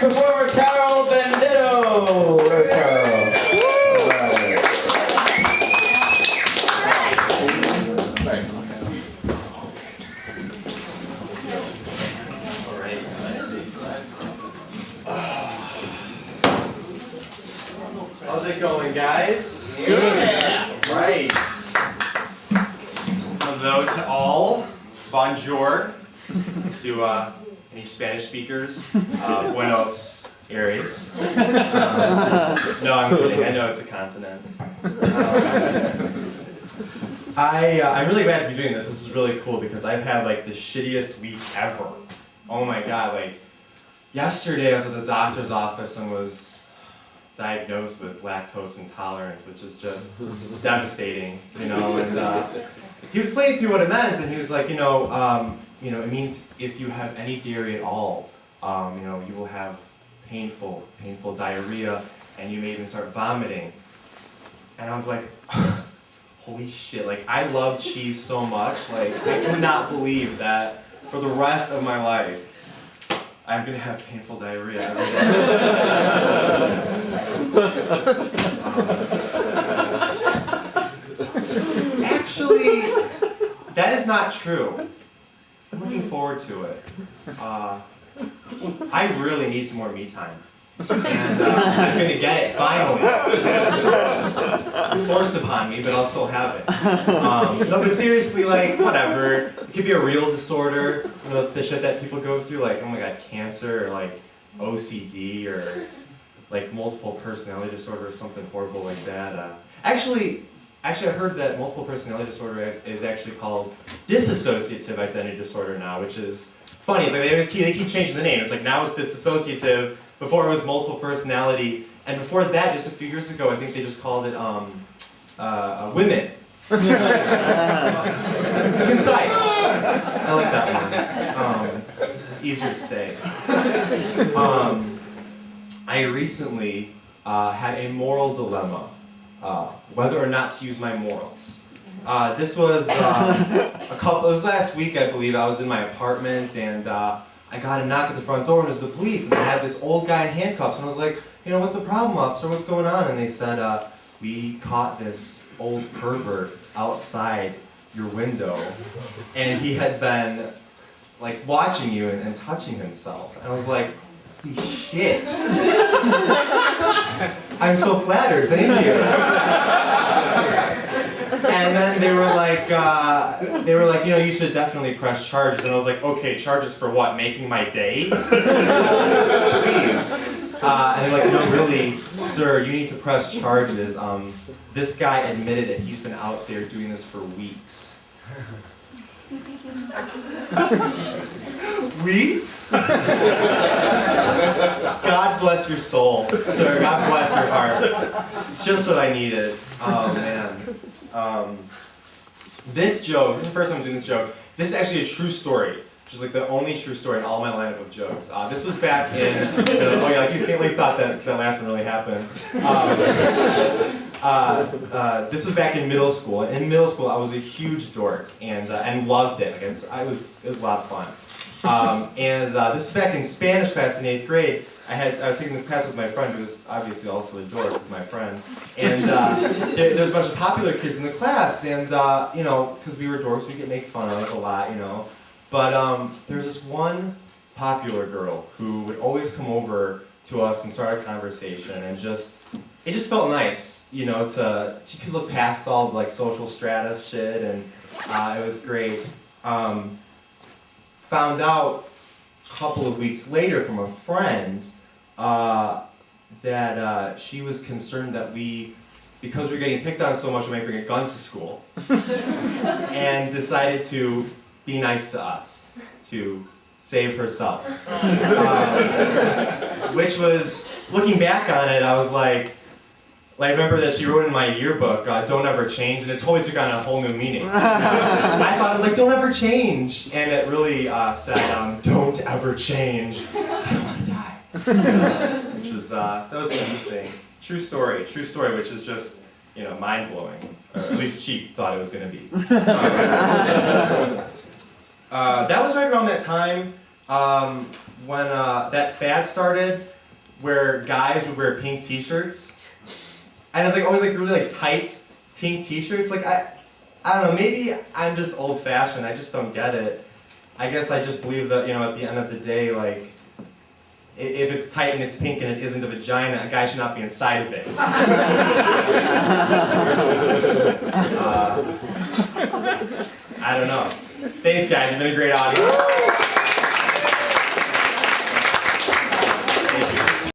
performer, Tarryl Benedetto. Where's Tarryl? How's it going, guys? Good. Right. Hello to all. Bonjour. To any Spanish speakers. Buenos Aires. No, I'm kidding. I know it's a continent. I'm really glad to be doing this. This is really cool because I've had like the shittiest week ever. Oh my god, like yesterday I was at the doctor's office and was diagnosed with lactose intolerance, which is just devastating, you know. And he was explaining to me what it meant, and he was like, it means if you have any dairy at all, you will have painful diarrhea, and you may even start vomiting. And I was like, holy shit! Like I love cheese so much, like I could not believe that for the rest of my life, I'm gonna have painful diarrhea every day. Actually, that is not true. I'm looking forward to it. I really need some more me time. And I'm gonna get it, finally. It's forced upon me, but I'll still have it. No, but seriously, like, whatever. It could be a real disorder, the shit that people go through, like, oh my god, cancer, or like OCD, or like multiple personality disorder, or something horrible like that. Actually, I heard that multiple personality disorder is actually called dissociative identity disorder now, which is funny. It's like they keep changing the name. It's like now it's dissociative. Before it was multiple personality, and before that, just a few years ago, I think they just called it women. It's concise. I like that one. It's easier to say. I recently had a moral dilemma, whether or not to use my morals. This was it was last week, I believe. I was in my apartment, and I got a knock at the front door, and it was the police, and they had this old guy in handcuffs, and I was like, what's the problem, officer? What's going on? And they said, we caught this old pervert outside your window, and he had been, like, watching you and touching himself. And I was like, holy shit. I'm so flattered, thank you. And then they were like, you should definitely press charges. And I was like, okay, charges for what? Making my day? Please. And they're like, no, really, sir, you need to press charges. This guy admitted that he's been out there doing this for weeks. Weeks? God bless your soul, sir. God bless your heart. It's just what I needed. Oh, man. This joke, this is the first time I'm doing this joke. This is actually a true story, which is like the only true story in all my lineup of jokes. This was back in, like you really thought that last one really happened. This was back in middle school. In middle school, I was a huge dork and loved it. Like, it was a lot of fun. This is back in Spanish class in 8th grade. I was taking this class with my friend who was obviously also a dork, is my friend. And there was a bunch of popular kids in the class, and because we were dorks, we could make fun of a lot, But there was this one popular girl who would always come over to us and start a conversation, and it just felt nice, she could look past all the like social strata shit, and it was great. Found out a couple of weeks later from a friend that she was concerned that because we were getting picked on so much, we might bring a gun to school, and decided to be nice to us, to save herself. Which was, looking back on it, I was like, I remember that she wrote in my yearbook, don't ever change, and it totally took on a whole new meaning. I thought it was like, don't ever change, and it really said, don't ever change, I don't want to die. Which was, that was interesting. True story, which is just, mind-blowing, or at least she thought it was going to be. That was right around that time when that fad started where guys would wear pink t-shirts, and it's like always like really like tight pink t-shirts. Like I don't know, maybe I'm just old-fashioned, I just don't get it. I guess I just believe that, you know, at the end of the day, like, if it's tight and it's pink and it isn't a vagina, a guy should not be inside of it. I don't know. Thanks guys, you've been a great audience.